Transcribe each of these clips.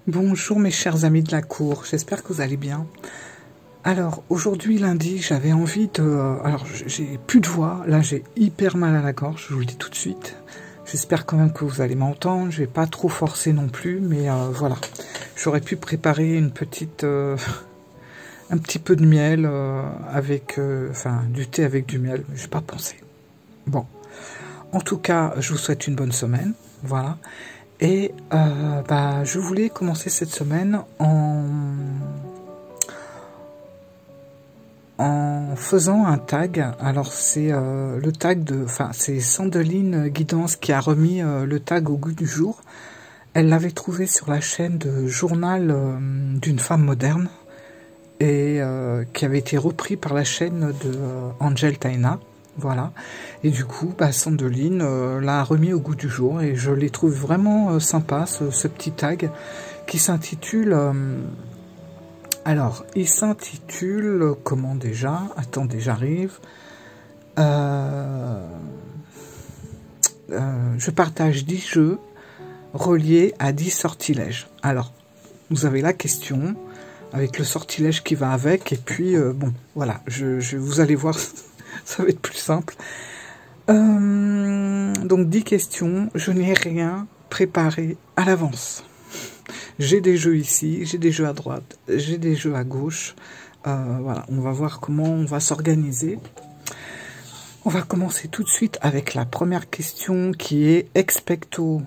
Bonjour mes chers amis de la cour, j'espère que vous allez bien. Alors aujourd'hui lundi j'avais envie de... Alors j'ai plus de voix, là j'ai hyper mal à la gorge, je vous le dis tout de suite. J'espère quand même que vous allez m'entendre, je vais pas trop forcer non plus, mais voilà. J'aurais pu préparer une petite... un petit peu de miel avec... enfin du thé avec du miel, mais j'ai pas pensé. Bon, en tout cas je vous souhaite une bonne semaine, voilà. Et je voulais commencer cette semaine en faisant un tag. Alors c'est le tag de, enfin c'est Sandeline Guidance qui a remis le tag au goût du jour. Elle l'avait trouvé sur la chaîne de Journal d'une femme moderne et qui avait été repris par la chaîne de Angel Taina. Voilà, et du coup, Sandeline l'a remis au goût du jour et je les trouve vraiment sympa, ce petit tag qui s'intitule... alors, il s'intitule... Comment déjà? Attendez, j'arrive. Je partage 10 jeux reliés à 10 sortilèges. Alors, vous avez la question, avec le sortilège qui va avec, et puis, bon, voilà, vous allez voir... Ça va être plus simple. Donc 10 questions. Je n'ai rien préparé à l'avance. J'ai des jeux ici, j'ai des jeux à droite, j'ai des jeux à gauche. Voilà, on va voir comment on va s'organiser. On va commencer tout de suite avec la première question qui est Expecto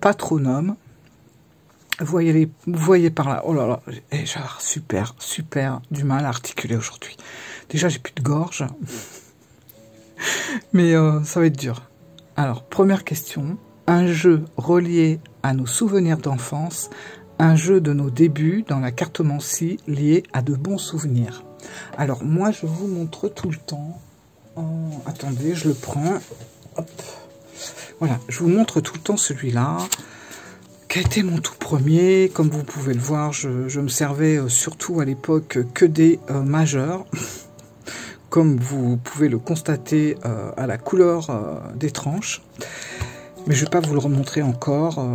Patronum. Vous voyez par là, oh là là, j'ai super du mal à articuler aujourd'hui. Déjà, j'ai plus de gorge, mais ça va être dur. Alors, première question, un jeu relié à nos souvenirs d'enfance, un jeu de nos débuts dans la cartomancie lié à de bons souvenirs. Alors, moi, je vous montre tout le temps. Attendez, je le prends. Hop. Voilà, je vous montre tout le temps celui-là. Qui a été mon tout premier, comme vous pouvez le voir, je me servais surtout à l'époque que des majeurs, comme vous pouvez le constater à la couleur des tranches, mais je ne vais pas vous le remontrer encore,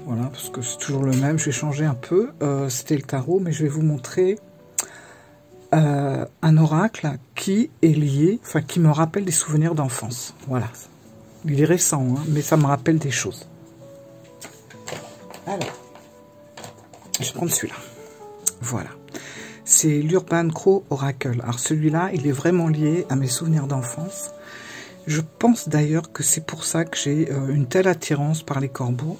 voilà, parce que c'est toujours le même, je vais changer un peu, c'était le tarot, mais je vais vous montrer un oracle qui est lié, enfin qui me rappelle des souvenirs d'enfance, voilà, il est récent, hein, mais ça me rappelle des choses. Alors, je vais prendre celui-là. Voilà. C'est l'Urban Crow Oracle. Alors celui-là, il est vraiment lié à mes souvenirs d'enfance. Je pense d'ailleurs que c'est pour ça que j'ai une telle attirance par les corbeaux.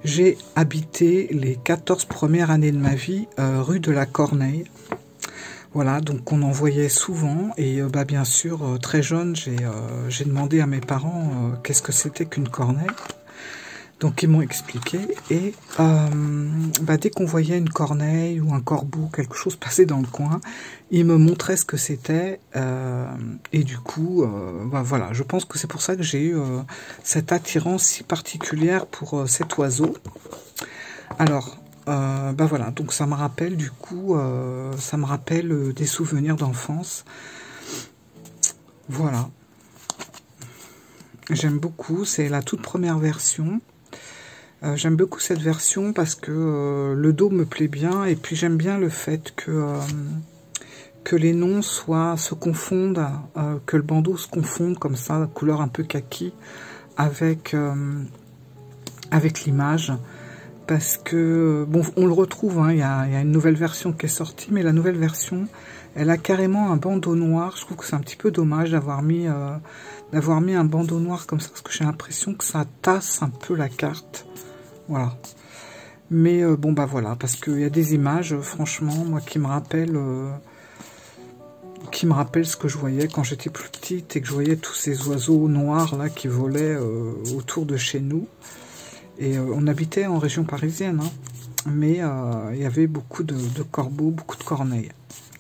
J'ai habité les 14 premières années de ma vie rue de la Corneille. Voilà, donc on en voyait souvent. Et bien sûr, très jeune, j'ai demandé à mes parents qu'est-ce que c'était qu'une corneille. Donc ils m'ont expliqué et dès qu'on voyait une corneille ou un corbeau, quelque chose passer dans le coin, ils me montraient ce que c'était et du coup, voilà, je pense que c'est pour ça que j'ai eu cette attirance si particulière pour cet oiseau. Alors, voilà, donc ça me rappelle du coup, ça me rappelle des souvenirs d'enfance. Voilà. J'aime beaucoup, c'est la toute première version. J'aime beaucoup cette version parce que le dos me plaît bien et puis j'aime bien le fait que les noms se confondent, que le bandeau se confonde comme ça, la couleur un peu kaki avec l'image. Parce que, bon, on le retrouve, hein, il y a une nouvelle version qui est sortie, mais la nouvelle version, elle a carrément un bandeau noir. Je trouve que c'est un petit peu dommage d'avoir mis un bandeau noir comme ça, parce que j'ai l'impression que ça tasse un peu la carte. Voilà. Mais voilà, parce qu'il y a des images, franchement, moi, qui me rappellent ce que je voyais quand j'étais plus petite et que je voyais tous ces oiseaux noirs là qui volaient autour de chez nous. Et on habitait en région parisienne, hein, mais il y avait beaucoup de corbeaux, beaucoup de corneilles.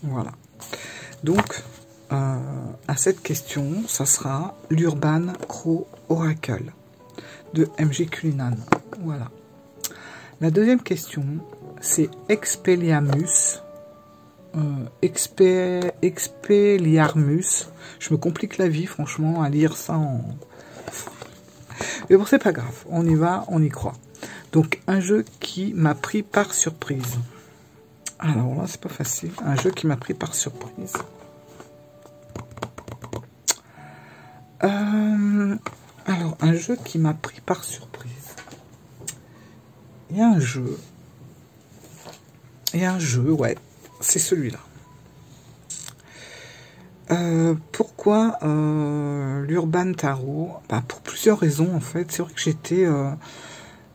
Voilà. Donc, à cette question, ça sera l'Urban Crow Oracle de MJ Cullinan. Voilà. La deuxième question, c'est Expelliarmus. Expelliarmus. Je me complique la vie, franchement, à lire ça en... Mais bon, c'est pas grave. On y va, on y croit. Donc, un jeu qui m'a pris par surprise. Alors là, c'est pas facile. Un jeu qui m'a pris par surprise. Alors, un jeu qui m'a pris par surprise. Il y a un jeu. Ouais. C'est celui-là. Pourquoi l'Urban Tarot? Bah, pour plusieurs raisons, en fait. C'est vrai que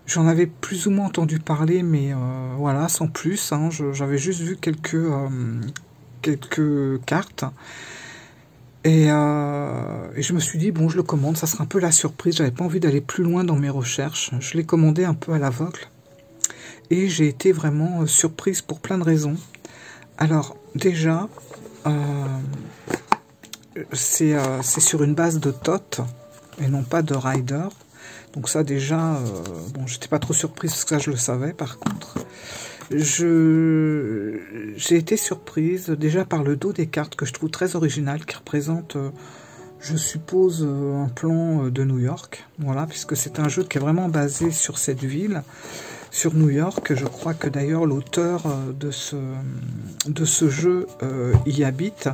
j'en avais plus ou moins entendu parler, mais voilà, sans plus. Hein, j'avais juste vu quelques cartes. Et je me suis dit, bon, je le commande, ça sera un peu la surprise. J'avais pas envie d'aller plus loin dans mes recherches. Je l'ai commandé un peu à l'aveugle. Et j'ai été vraiment surprise pour plein de raisons. Alors, déjà, c'est sur une base de Thoth et non pas de Rider. Donc ça déjà, bon, j'étais pas trop surprise parce que ça je le savais. Par contre, j'ai été surprise déjà par le dos des cartes que je trouve très original, qui représente, je suppose, un plan de New York. Voilà, puisque c'est un jeu qui est vraiment basé sur cette ville, sur New York. Je crois que d'ailleurs l'auteur de ce jeu y habite.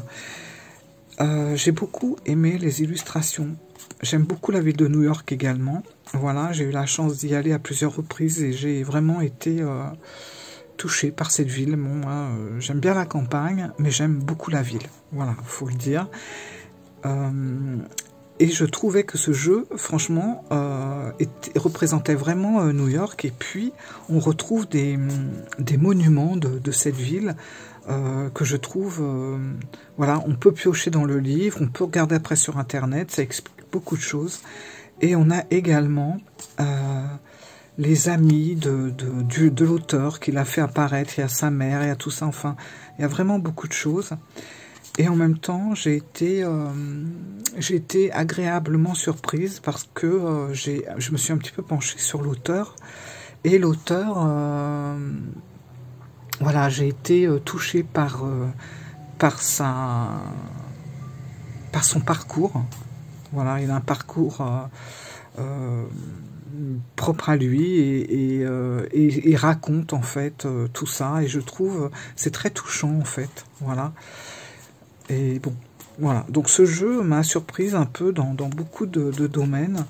J'ai beaucoup aimé les illustrations. J'aime beaucoup la ville de New York également. Voilà, j'ai eu la chance d'y aller à plusieurs reprises et j'ai vraiment été touchée par cette ville. Bon, j'aime bien la campagne, mais j'aime beaucoup la ville. Voilà, faut le dire. Et je trouvais que ce jeu, franchement, représentait vraiment New York. Et puis, on retrouve des monuments de cette ville que je trouve... voilà, on peut piocher dans le livre, on peut regarder après sur Internet, ça explique beaucoup de choses. Et on a également les amis de l'auteur qui l'a fait apparaître, il y a sa mère, il y a tout ça, enfin, il y a vraiment beaucoup de choses. Et en même temps, j'ai été agréablement surprise parce que je me suis un petit peu penchée sur l'auteur. Et l'auteur, voilà, j'ai été touchée par son parcours. Voilà, il a un parcours propre à lui et il raconte en fait tout ça. Et je trouve c'est très touchant en fait. Voilà. Et bon, voilà. Donc ce jeu m'a surprise un peu dans beaucoup de domaines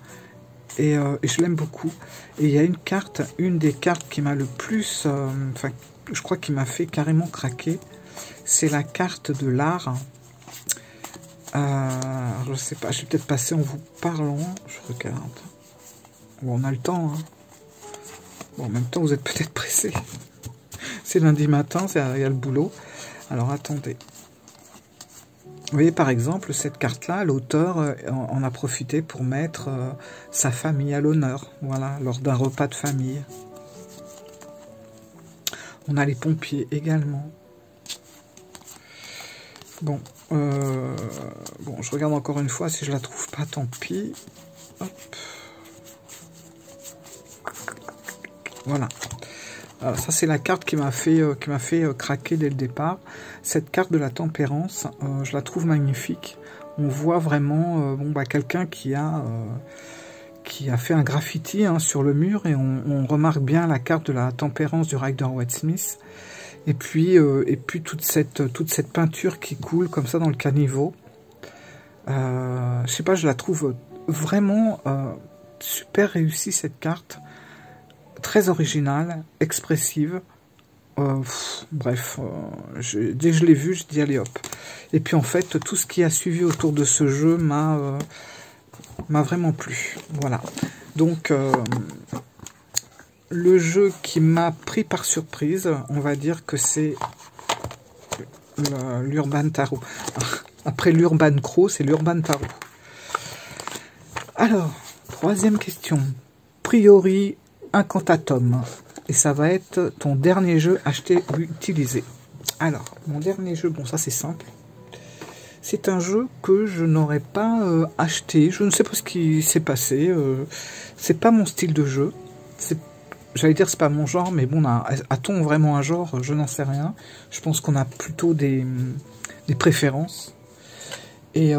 et je l'aime beaucoup. Et il y a une des cartes qui m'a le plus, enfin, je crois qui m'a fait carrément craquer. C'est la carte de l'art. Je sais pas, je vais peut-être passer en vous parlant. Je regarde. Bon, on a le temps. Hein. Bon, en même temps, vous êtes peut-être pressé. C'est lundi matin, il y a le boulot. Alors attendez. Vous voyez par exemple cette carte-là, l'auteur en a profité pour mettre sa famille à l'honneur, voilà, lors d'un repas de famille. On a les pompiers également. Bon, bon, je regarde encore une fois, si je la trouve pas, tant pis. Hop. Voilà. Alors, ça c'est la carte qui m'a fait craquer dès le départ. Cette carte de la tempérance, je la trouve magnifique. On voit vraiment bon, bah, quelqu'un qui a fait un graffiti hein, sur le mur et on remarque bien la carte de la tempérance du Rider-Waite-Smith. Et puis toute cette peinture qui coule comme ça dans le caniveau. Je sais pas, je la trouve vraiment super réussie cette carte. Très originale, expressive. Bref, dès que je l'ai vu, je dis allez hop. Et puis en fait, tout ce qui a suivi autour de ce jeu m'a vraiment plu. Voilà. Donc, le jeu qui m'a pris par surprise, on va dire que c'est l'Urban Tarot. Après l'Urban Crow, c'est l'Urban Tarot. Alors, troisième question. Priori, Incantatum. Et ça va être ton dernier jeu acheté ou utilisé. Alors, mon dernier jeu, bon ça c'est simple. C'est un jeu que je n'aurais pas acheté. Je ne sais pas ce qui s'est passé. C'est pas mon style de jeu. J'allais dire c'est pas mon genre, mais bon, a-t-on vraiment un genre? Je n'en sais rien. Je pense qu'on a plutôt des préférences. Et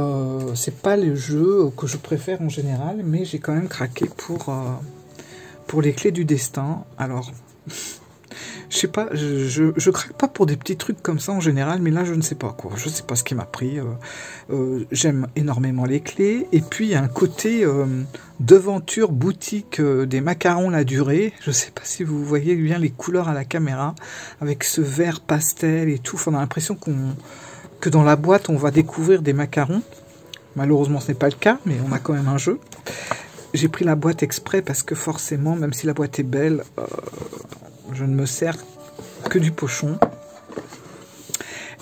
c'est pas les jeux que je préfère en général, mais j'ai quand même craqué pour les clés du destin. Alors, je sais pas, je craque pas pour des petits trucs comme ça en général, mais là je ne sais pas quoi. Je sais pas ce qui m'a pris. J'aime énormément les clés. Et puis il y a un côté devanture boutique des macarons La Durée. Je sais pas si vous voyez bien les couleurs à la caméra, avec ce vert pastel et tout. Enfin, on a l'impression que dans la boîte on va découvrir des macarons. Malheureusement ce n'est pas le cas, mais on a quand même un jeu. J'ai pris la boîte exprès parce que forcément, même si la boîte est belle, je ne me sers que du pochon.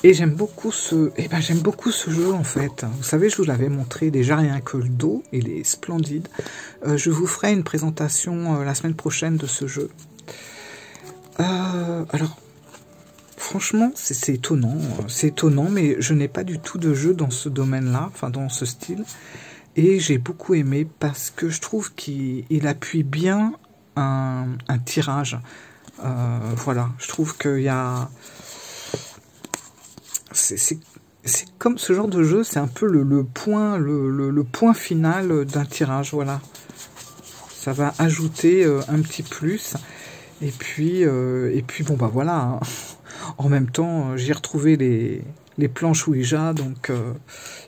Et j'aime beaucoup j'aime beaucoup ce jeu en fait. Vous savez, je vous l'avais montré déjà, rien que le dos, il est splendide. Je vous ferai une présentation la semaine prochaine de ce jeu. Alors, franchement, c'est étonnant, mais je n'ai pas du tout de jeu dans ce domaine-là, enfin dans ce style. Et j'ai beaucoup aimé parce que je trouve qu'il appuie bien un tirage. Voilà, je trouve qu'il y a... C'est comme ce genre de jeu, c'est un peu le point final d'un tirage, voilà. Ça va ajouter un petit plus. Et puis bon, bah voilà. Hein. En même temps, j'ai retrouvé les planches Ouija, donc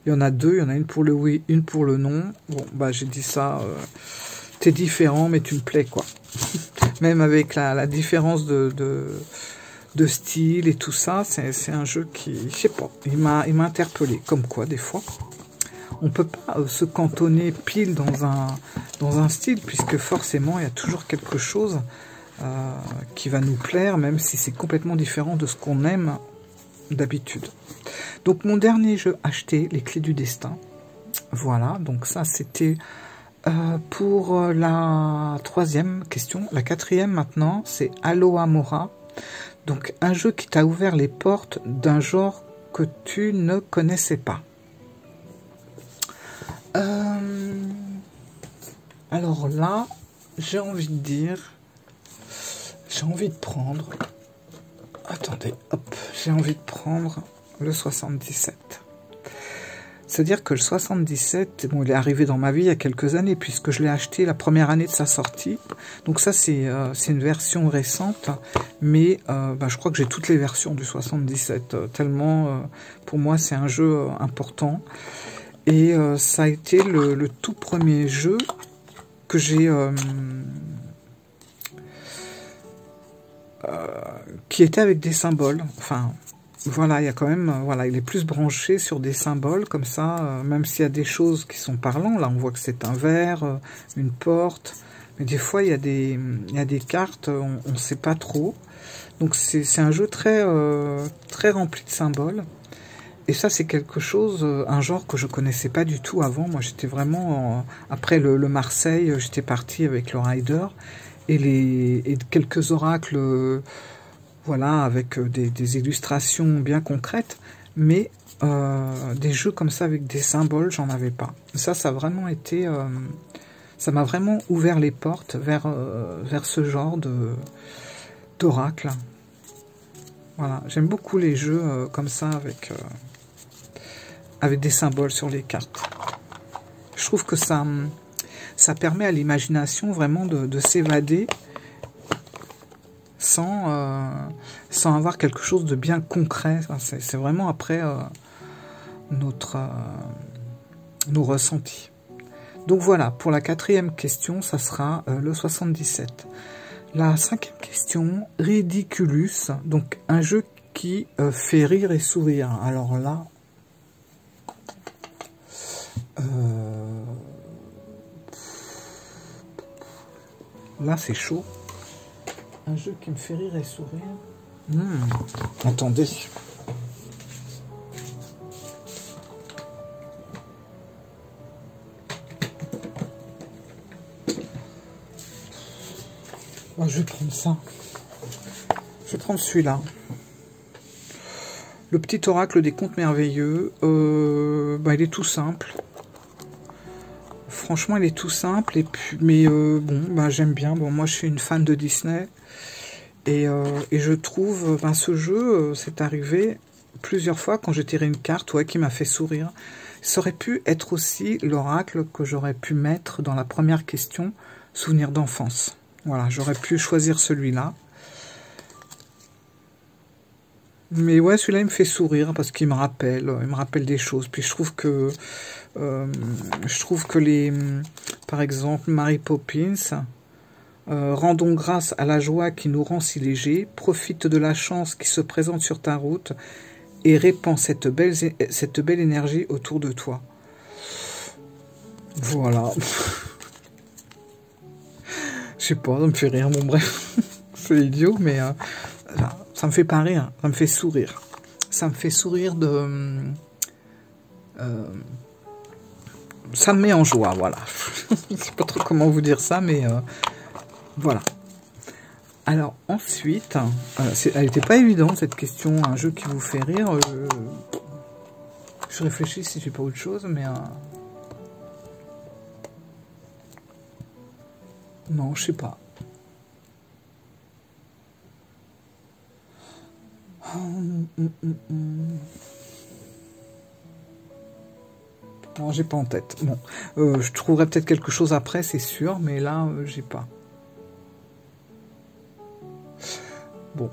il y en a deux, il y en a une pour le oui, une pour le non. Bon, bah j'ai dit ça, t'es différent, mais tu me plais, quoi. Même avec la différence de style et tout ça, c'est un jeu qui, je sais pas, il m'a interpellé. Comme quoi, des fois, on peut pas se cantonner pile dans un style, puisque forcément, il y a toujours quelque chose qui va nous plaire, même si c'est complètement différent de ce qu'on aime d'habitude. Donc mon dernier jeu acheté, les clés du destin. Voilà, donc ça c'était pour la troisième question. La quatrième maintenant, c'est Alohomora. Donc un jeu qui t'a ouvert les portes d'un genre que tu ne connaissais pas. Alors là, j'ai envie de dire... J'ai envie de prendre... Attendez, hop, j'ai envie de prendre le 77. C'est-à-dire que le 77, bon, il est arrivé dans ma vie il y a quelques années, puisque je l'ai acheté la première année de sa sortie. Donc ça, c'est une version récente, mais je crois que j'ai toutes les versions du 77, tellement, pour moi, c'est un jeu important. Et ça a été le tout premier jeu que j'ai... qui était avec des symboles, enfin voilà, il y a quand même, voilà, il est plus branché sur des symboles comme ça, même s'il y a des choses qui sont parlantes, là on voit que c'est un verre, une porte, mais des fois il y a des cartes, on ne sait pas trop, donc c'est un jeu très rempli de symboles, et ça c'est quelque chose, un genre que je connaissais pas du tout avant. Moi j'étais vraiment, après le Marseille, j'étais parti avec le Rider, et quelques oracles, voilà, avec des illustrations bien concrètes, mais des jeux comme ça avec des symboles, j'en avais pas. Ça a vraiment été, ça m'a vraiment ouvert les portes vers ce genre d'oracle. Voilà, j'aime beaucoup les jeux comme ça avec des symboles sur les cartes. Je trouve que ça permet à l'imagination vraiment de s'évader sans avoir quelque chose de bien concret. C'est vraiment après nos ressentis. Donc voilà, pour la quatrième question, ça sera le 77. La cinquième question, Ridiculous, donc un jeu qui fait rire et sourire. Alors là... là, c'est chaud. Un jeu qui me fait rire et sourire. Attendez. Oh, je vais prendre ça. Je vais prendre celui-là. Le petit oracle des contes merveilleux. Il est tout simple. Franchement, il est tout simple, et puis, mais j'aime bien. Bon, moi, je suis une fan de Disney, et je trouve, ce jeu, c'est arrivé plusieurs fois quand j'ai tiré une carte, ouais, qui m'a fait sourire. Ça aurait pu être aussi l'oracle que j'aurais pu mettre dans la première question, souvenir d'enfance. Voilà, j'aurais pu choisir celui-là. Mais ouais, celui-là, il me fait sourire parce qu'il me rappelle des choses. Puis je trouve que par exemple, Mary Poppins, rendons grâce à la joie qui nous rend si légers, profite de la chance qui se présente sur ta route et répand cette belle énergie autour de toi. Voilà. Je sais pas, ça me fait rire, bon bref. C'est idiot, mais ça me fait pas rire, ça me fait sourire. Ça me fait sourire de... ça me met en joie, voilà. Je sais pas trop comment vous dire ça, mais voilà. Alors ensuite, elle n'était pas évidente cette question, un jeu qui vous fait rire. Je réfléchis si j'ai pas autre chose, mais... non, je sais pas. Non, j'ai pas en tête. Bon, je trouverai peut-être quelque chose après, c'est sûr, mais là, j'ai pas. Bon.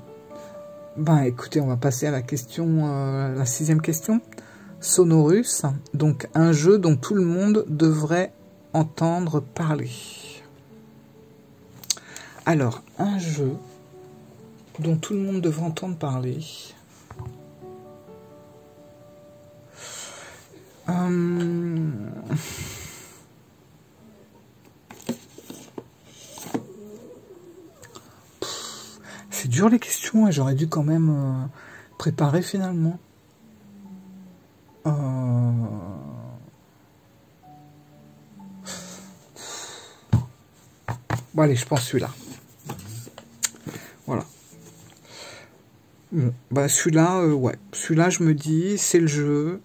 Ben, écoutez, on va passer à la question, la 6e question. Sonorus, donc un jeu dont tout le monde devrait entendre parler. Alors, un jeu dont tout le monde devrait entendre parler. C'est dur les questions et j'aurais dû quand même préparer finalement. Bon allez, je pense celui-là. Voilà. Bon, bah celui-là, ouais. Celui-là, je me dis, c'est le jeu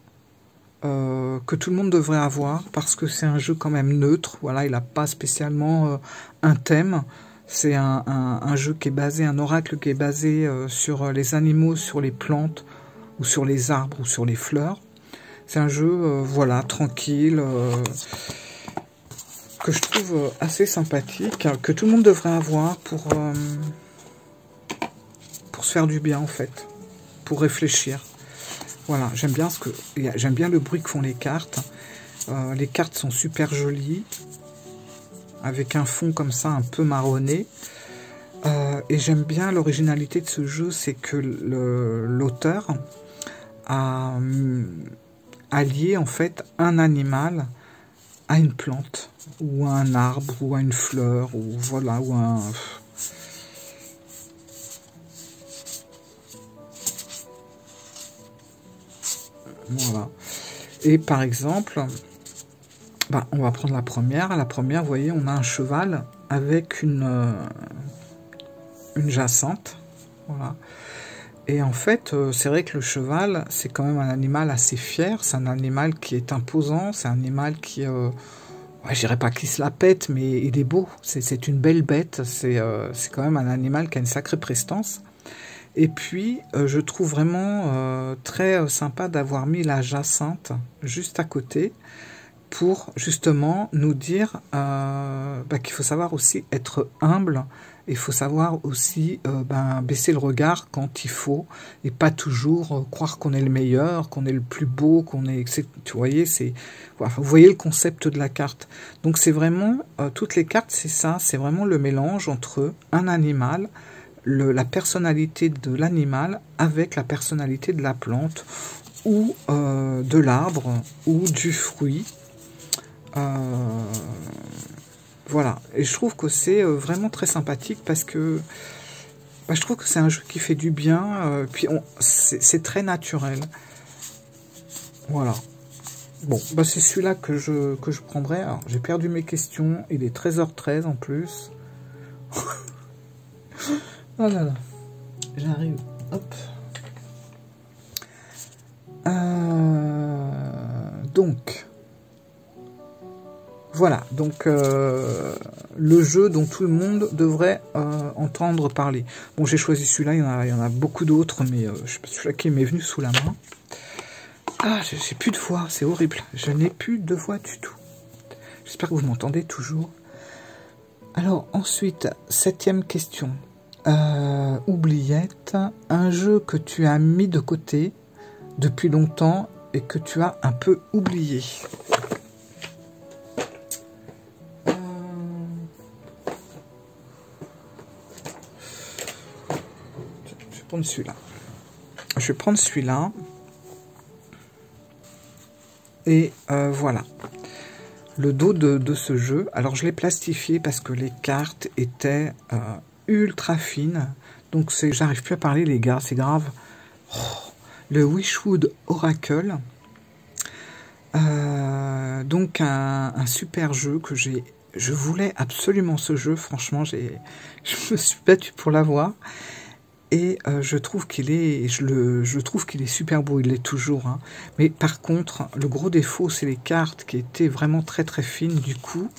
que tout le monde devrait avoir parce que c'est un jeu quand même neutre. Voilà, il n'a pas spécialement un thème. C'est un jeu qui est basé, un oracle qui est basé sur les animaux, sur les plantes, ou sur les arbres, ou sur les fleurs. C'est un jeu, voilà, tranquille, que je trouve assez sympathique, que tout le monde devrait avoir pour se faire du bien, en fait, pour réfléchir. Voilà, j'aime bien le bruit que font les cartes. Les cartes sont super jolies, avec un fond comme ça, un peu marronné. Et j'aime bien l'originalité de ce jeu, c'est que l'auteur a lié en fait un animal à une plante, ou à un arbre, ou à une fleur, ou voilà, ou un... Voilà. Et par exemple, bah, on va prendre la première. La première, vous voyez, on a un cheval avec une jacente. Voilà. Et en fait, c'est vrai que le cheval, c'est quand même un animal assez fier. C'est un animal qui est imposant. C'est un animal qui... ouais, je dirais pas qu'il se la pète, mais il est beau. C'est une belle bête. C'est quand même un animal qui a une sacrée prestance. Et puis, je trouve vraiment très sympa d'avoir mis la jacinthe juste à côté pour justement nous dire qu'il faut savoir aussi être humble. Il faut savoir aussi baisser le regard quand il faut et pas toujours croire qu'on est le meilleur, qu'on est le plus beau, qu'on est... Tu voyez, voilà, vous voyez le concept de la carte. Donc c'est vraiment, toutes les cartes, c'est ça, c'est vraiment le mélange entre un animal, la personnalité de l'animal avec la personnalité de la plante ou de l'arbre ou du fruit. Voilà, et je trouve que c'est vraiment très sympathique parce que je trouve que c'est un jeu qui fait du bien, puis c'est très naturel. Voilà. Bon, bah c'est celui-là que je prendrai. Alors, j'ai perdu mes questions, il est 13h13 en plus. Oh là là, j'arrive, hop. Donc, voilà, donc le jeu dont tout le monde devrait entendre parler. Bon, j'ai choisi celui-là, il y en a beaucoup d'autres, mais celui-là qui m'est venu sous la main. Ah, j'ai plus de voix, c'est horrible. Je n'ai plus de voix du tout. J'espère que vous m'entendez toujours. Alors ensuite, 7e question. Oubliette, un jeu que tu as mis de côté depuis longtemps et que tu as un peu oublié. Je vais prendre celui-là. Je vais prendre celui-là. Et voilà. Le dos de ce jeu. Alors je l'ai plastifié parce que les cartes étaient ultra fines. Donc j'arrive plus à parler les gars, c'est grave. Oh, le Wishwood Oracle. Donc un super jeu que je voulais absolument ce jeu. Franchement, je me suis battue pour l'avoir. Et je trouve qu'il est, je trouve qu'il est super beau, il l'est toujours. Hein. Mais par contre, le gros défaut, c'est les cartes qui étaient vraiment très très fines. Du coup,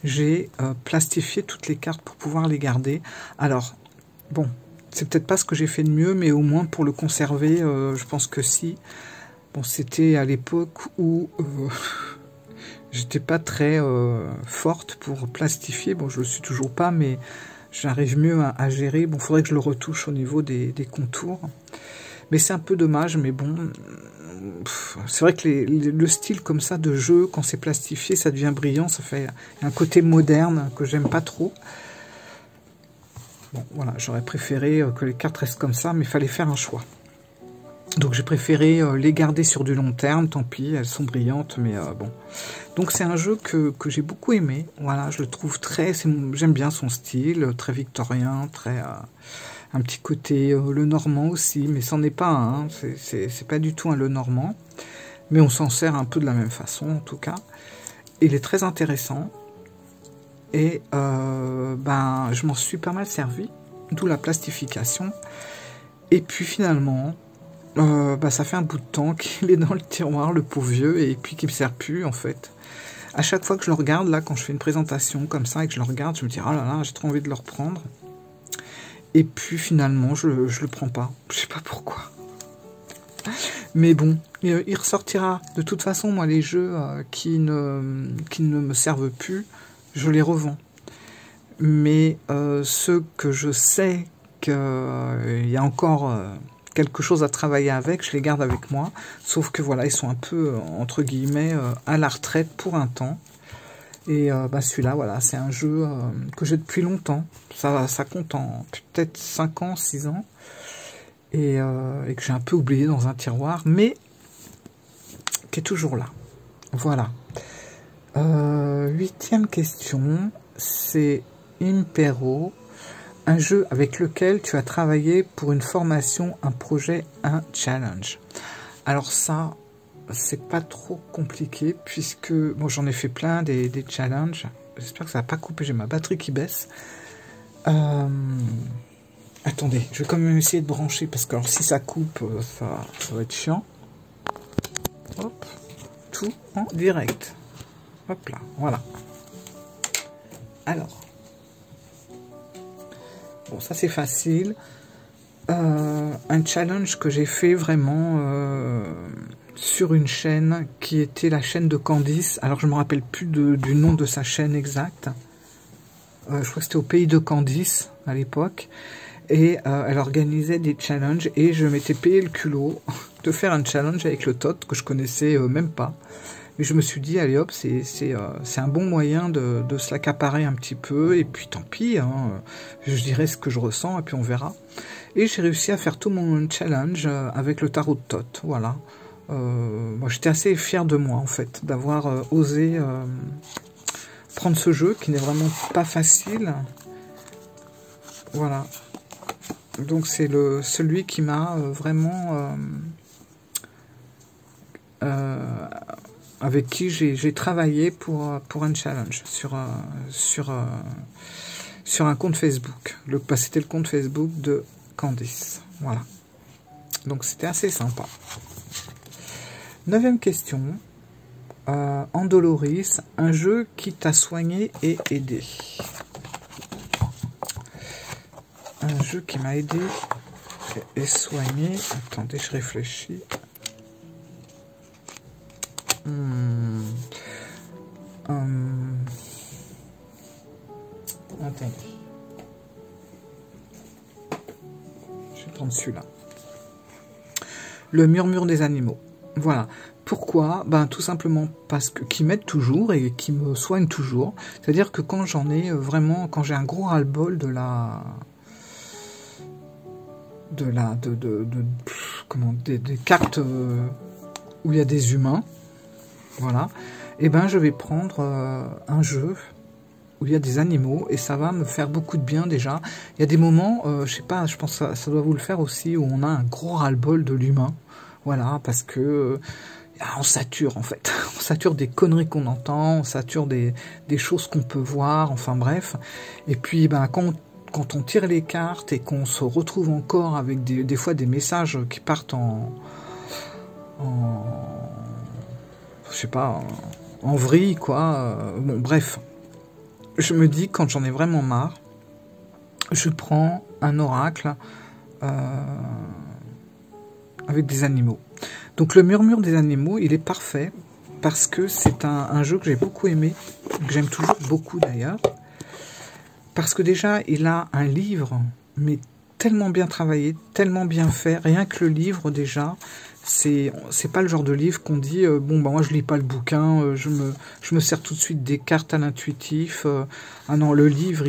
j'ai plastifié toutes les cartes pour pouvoir les garder. Alors, bon, c'est peut-être pas ce que j'ai fait de mieux, mais au moins pour le conserver, je pense que si. Bon, c'était à l'époque où j'étais pas très forte pour plastifier. Bon, je le suis toujours pas, mais j'arrive mieux à gérer. Bon, il faudrait que je le retouche au niveau des contours. Mais c'est un peu dommage, mais bon. C'est vrai que le style comme ça de jeu, quand c'est plastifié, ça devient brillant. Ça fait un côté moderne que j'aime pas trop. Bon, voilà, j'aurais préféré que les cartes restent comme ça, mais il fallait faire un choix. Donc j'ai préféré les garder sur du long terme, tant pis, elles sont brillantes, mais bon. Donc c'est un jeu que j'ai beaucoup aimé, voilà, je le trouve j'aime bien son style, très victorien, très un petit côté le normand aussi, mais c'en est pas un, hein, c'est pas du tout un le normand, mais on s'en sert un peu de la même façon en tout cas. Il est très intéressant, et ben je m'en suis pas mal servi, d'où la plastification, et puis finalement... bah, ça fait un bout de temps qu'il est dans le tiroir, le pauvre vieux, et puis qu'il me sert plus en fait. À chaque fois que je le regarde, là, quand je fais une présentation comme ça et que je le regarde, je me dis, oh là là, j'ai trop envie de le reprendre. Et puis finalement, je le prends pas. Je sais pas pourquoi. Mais bon, il ressortira. De toute façon, moi, les jeux qui ne me servent plus, je les revends. Mais ceux que je sais qu'il y a encore... quelque chose à travailler avec, je les garde avec moi, sauf que voilà, ils sont un peu, entre guillemets, à la retraite pour un temps, et bah, celui-là, voilà, c'est un jeu que j'ai depuis longtemps, ça compte en peut-être 5 ans, 6 ans, et que j'ai un peu oublié dans un tiroir, mais qui est toujours là, voilà. 8e question, c'est Impero. Un jeu avec lequel tu as travaillé pour une formation, un projet, un challenge. Alors ça, c'est pas trop compliqué puisque bon, j'en ai fait plein des challenges. J'espère que ça va pas couper, j'ai ma batterie qui baisse. Attendez, je vais quand même essayer de brancher parce que alors, si ça coupe, ça va être chiant. Hop, tout en direct. Hop là, voilà. Alors. Bon, ça c'est facile. Un challenge que j'ai fait vraiment sur une chaîne qui était la chaîne de Candice. Alors je ne me rappelle plus du nom de sa chaîne exacte. Je crois que c'était au pays de Candice à l'époque. Et elle organisait des challenges et je m'étais payé le culot de faire un challenge avec le Tot que je connaissais même pas. Mais je me suis dit, allez hop, c'est un bon moyen de se l'accaparer un petit peu, et puis tant pis, hein, je dirai ce que je ressens, et puis on verra. Et j'ai réussi à faire tout mon challenge avec le tarot de Tot, voilà. Moi, j'étais assez fier de moi, en fait, d'avoir osé prendre ce jeu, qui n'est vraiment pas facile. Voilà. Donc c'est celui qui m'a vraiment... avec qui j'ai travaillé pour un challenge sur un compte Facebook. C'était le compte Facebook de Candice. Voilà. Donc c'était assez sympa. 9e question. Andoloris, un jeu qui t'a soigné et aidé. Un jeu qui m'a aidé et soigné. Attendez, je réfléchis. attendez. Je vais prendre celui-là. Le murmure des animaux. Voilà. Pourquoi? Ben, tout simplement parce que qui m'aide toujours et qui me soigne toujours. C'est-à-dire que quand j'en ai vraiment, quand j'ai un gros ras-le-bol des cartes où il y a des humains, voilà, et ben je vais prendre un jeu où il y a des animaux et ça va me faire beaucoup de bien déjà. Il y a des moments, je sais pas, je pense que ça doit vous le faire aussi, où on a un gros ras-le-bol de l'humain, voilà, parce que on sature en fait, on sature des conneries qu'on entend, on sature des choses qu'on peut voir, enfin bref. Et puis ben quand on tire les cartes et qu'on se retrouve encore avec des fois des messages qui partent je sais pas, en vrille quoi. Bon bref, je me dis quand j'en ai vraiment marre, je prends un oracle avec des animaux. Donc le murmure des animaux, il est parfait parce que c'est un jeu que j'ai beaucoup aimé, que j'aime toujours beaucoup d'ailleurs, parce que déjà il a un livre, mais tellement bien travaillé, tellement bien fait, rien que le livre déjà, c'est pas le genre de livre qu'on dit bon bah moi je lis pas le bouquin, je me sers tout de suite des cartes à l'intuitif, ah non le livre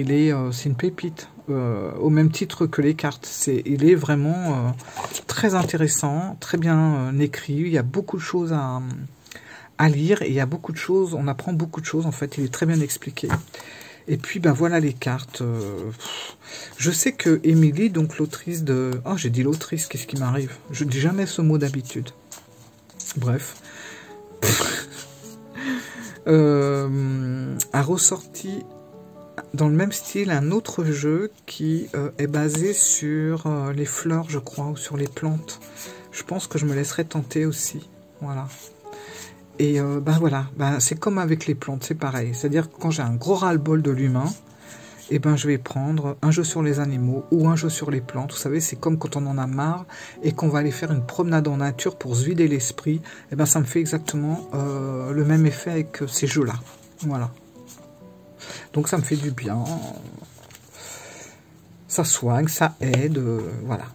c'est une pépite. Au même titre que les cartes. Il est vraiment très intéressant, très bien écrit. Il y a beaucoup de choses à lire et il y a beaucoup de choses, on apprend beaucoup de choses en fait. Il est très bien expliqué. Et puis ben voilà les cartes. Je sais que Émilie, donc l'autrice de... Oh j'ai dit l'autrice, qu'est-ce qui m'arrive? Je dis jamais ce mot d'habitude. Bref. A ressorti dans le même style un autre jeu qui est basé sur les fleurs, je crois, ou sur les plantes. Je pense que je me laisserai tenter aussi. Voilà. Et ben voilà, ben, c'est comme avec les plantes, c'est pareil. C'est-à-dire que quand j'ai un gros ras-le-bol de l'humain, et ben je vais prendre un jeu sur les animaux ou un jeu sur les plantes. Vous savez, c'est comme quand on en a marre et qu'on va aller faire une promenade en nature pour se vider l'esprit. Et ben ça me fait exactement le même effet avec ces jeux-là. Voilà. Donc ça me fait du bien, ça soigne, ça aide, voilà.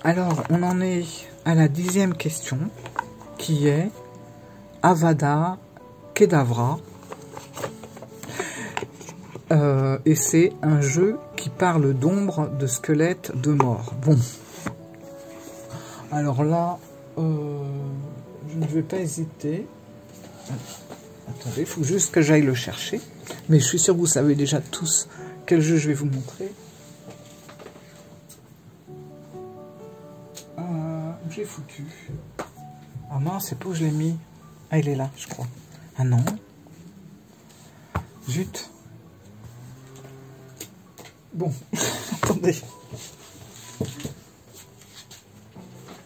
Alors, on en est à la 10e question, qui est Avada Kedavra. Et c'est un jeu qui parle d'ombre, de squelettes, de mort. Bon. Alors là, je ne vais pas hésiter. Attendez, il faut juste que j'aille le chercher. Mais je suis sûr que vous savez déjà tous quel jeu je vais vous montrer. J'ai foutu. Ah mince, c'est pas où je l'ai mis. Ah, il est là, je crois. Ah non. Zut. Bon, attendez.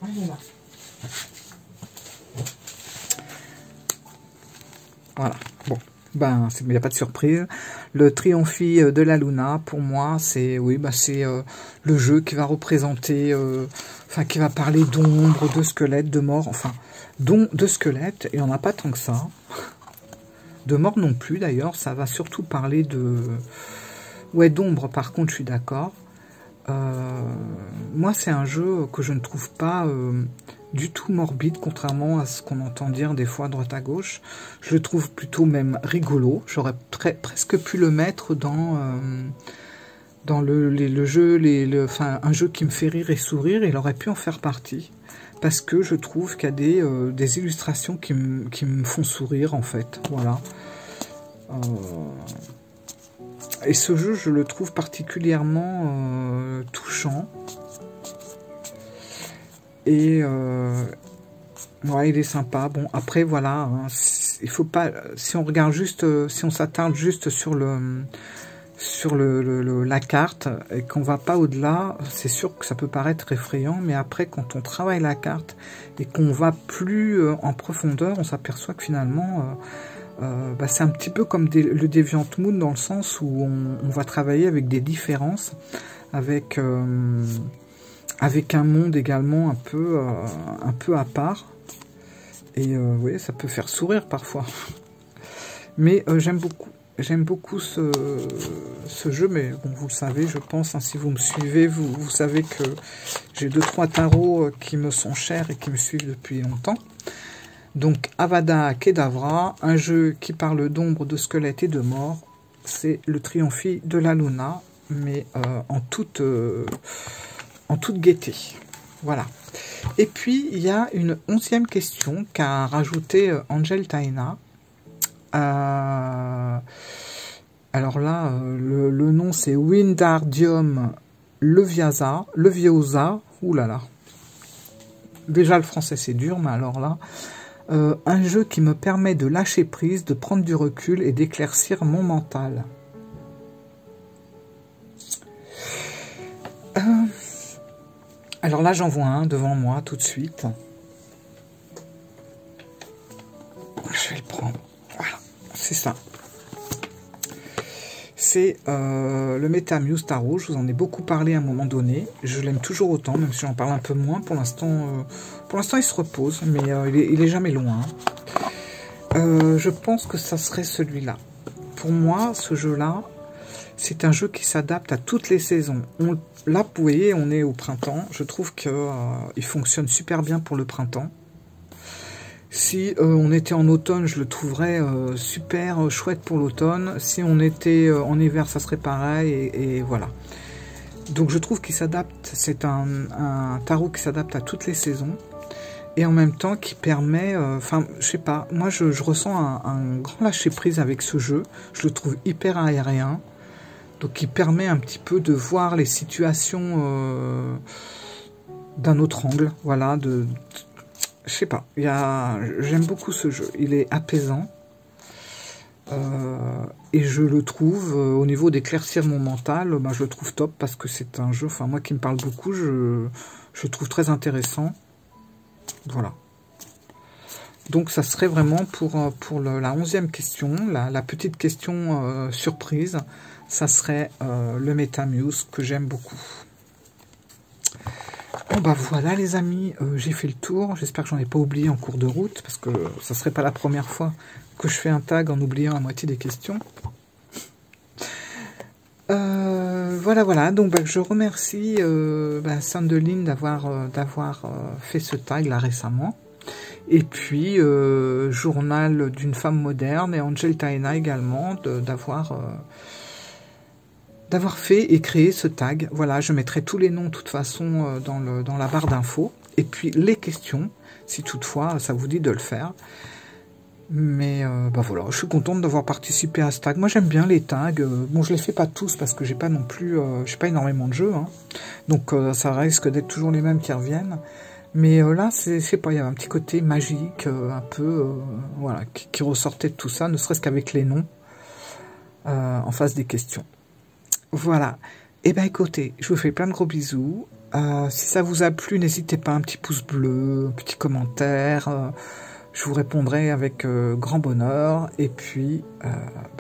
Ah, il est là. Voilà, bon, ben, il n'y a pas de surprise. Le Triomphi de la Luna, pour moi, c'est oui, bah, c'est le jeu qui va représenter, enfin, qui va parler d'ombre, de squelettes, de mort, enfin, de squelettes, il n'y en a pas tant que ça. De mort non plus, d'ailleurs, ça va surtout parler de... Ouais, d'ombre, par contre, je suis d'accord. Moi, c'est un jeu que je ne trouve pas... du tout morbide, contrairement à ce qu'on entend dire des fois à droite à gauche. Je le trouve plutôt même rigolo. J'aurais presque pu le mettre dans le jeu, enfin, un jeu qui me fait rire et sourire, il aurait pu en faire partie. Parce que je trouve qu'il y a des illustrations qui me font sourire, en fait. Voilà. Et ce jeu, je le trouve particulièrement touchant. Et ouais, il est sympa. Bon, après voilà, hein, il faut pas. Si on regarde juste, si on s'attarde juste sur la carte et qu'on va pas au-delà, c'est sûr que ça peut paraître effrayant. Mais après, quand on travaille la carte et qu'on va plus en profondeur, on s'aperçoit que finalement, bah, c'est un petit peu comme le Deviant Moon dans le sens où on va travailler avec des différences, avec un monde également un peu à part. Et oui, ça peut faire sourire parfois. Mais j'aime beaucoup. J'aime beaucoup ce jeu, mais bon, vous le savez, je pense, hein, si vous me suivez, vous savez que j'ai 2-3 tarots qui me sont chers et qui me suivent depuis longtemps. Donc, Avada Kedavra, un jeu qui parle d'ombre, de squelette et de mort. C'est le Triomphi de la Luna, mais en toute gaieté. Voilà. Et puis, il y a une 11e question qu'a rajouté Angel Taina. Alors là, le nom c'est Wingardium Leviosa. Oulala. Déjà le français c'est dur, mais alors là, un jeu qui me permet de lâcher prise, de prendre du recul et d'éclaircir mon mental. Alors là, j'en vois un devant moi tout de suite. Je vais le prendre. Voilà, c'est ça. C'est le MetaMuse Tarot. Je vous en ai beaucoup parlé à un moment donné. Je l'aime toujours autant, même si j'en parle un peu moins. Pour l'instant, il se repose, mais il est jamais loin. Je pense que ça serait celui-là. Pour moi, ce jeu-là, c'est un jeu qui s'adapte à toutes les saisons. Là, vous voyez, on est au printemps. Je trouve qu'il fonctionne super bien pour le printemps. Si on était en automne, je le trouverais super chouette pour l'automne. Si on était en hiver, ça serait pareil. Et voilà. Donc je trouve qu'il s'adapte. C'est un tarot qui s'adapte à toutes les saisons. Et en même temps qui permet... Enfin, je sais pas. Moi, je ressens un grand lâcher-prise avec ce jeu. Je le trouve hyper aérien. Donc il permet un petit peu de voir les situations d'un autre angle. Voilà, je sais pas, j'aime beaucoup ce jeu, il est apaisant et je le trouve au niveau d'éclaircir mon mental, bah, je le trouve top parce que c'est un jeu, enfin moi qui me parle beaucoup, je le trouve très intéressant. Voilà. Donc ça serait vraiment pour la 11e question, la petite question surprise, ça serait le MetaMuse que j'aime beaucoup. Bon bah voilà les amis, j'ai fait le tour, j'espère que j'en ai pas oublié en cours de route, parce que ça serait pas la première fois que je fais un tag en oubliant la moitié des questions. Voilà, donc bah, je remercie Sandeline d'avoir fait ce tag là récemment. Et puis Journal d'une femme moderne et Angel Taina également d'avoir fait et créé ce tag. Voilà, je mettrai tous les noms de toute façon dans la barre d'infos. Et puis les questions, si toutefois ça vous dit de le faire. Mais bah voilà, je suis contente d'avoir participé à ce tag. Moi j'aime bien les tags. Bon, je les fais pas tous parce que j'ai pas non plus, j'ai pas énormément de jeux. Hein. Donc ça risque d'être toujours les mêmes qui reviennent. Mais là, je sais pas, il y avait un petit côté magique, un peu, voilà, qui ressortait de tout ça, ne serait-ce qu'avec les noms en face des questions. Voilà. Et ben écoutez, je vous fais plein de gros bisous. Si ça vous a plu, n'hésitez pas, un petit pouce bleu, un petit commentaire. Je vous répondrai avec grand bonheur. Et puis,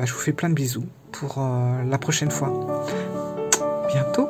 je vous fais plein de bisous pour la prochaine fois. Bientôt.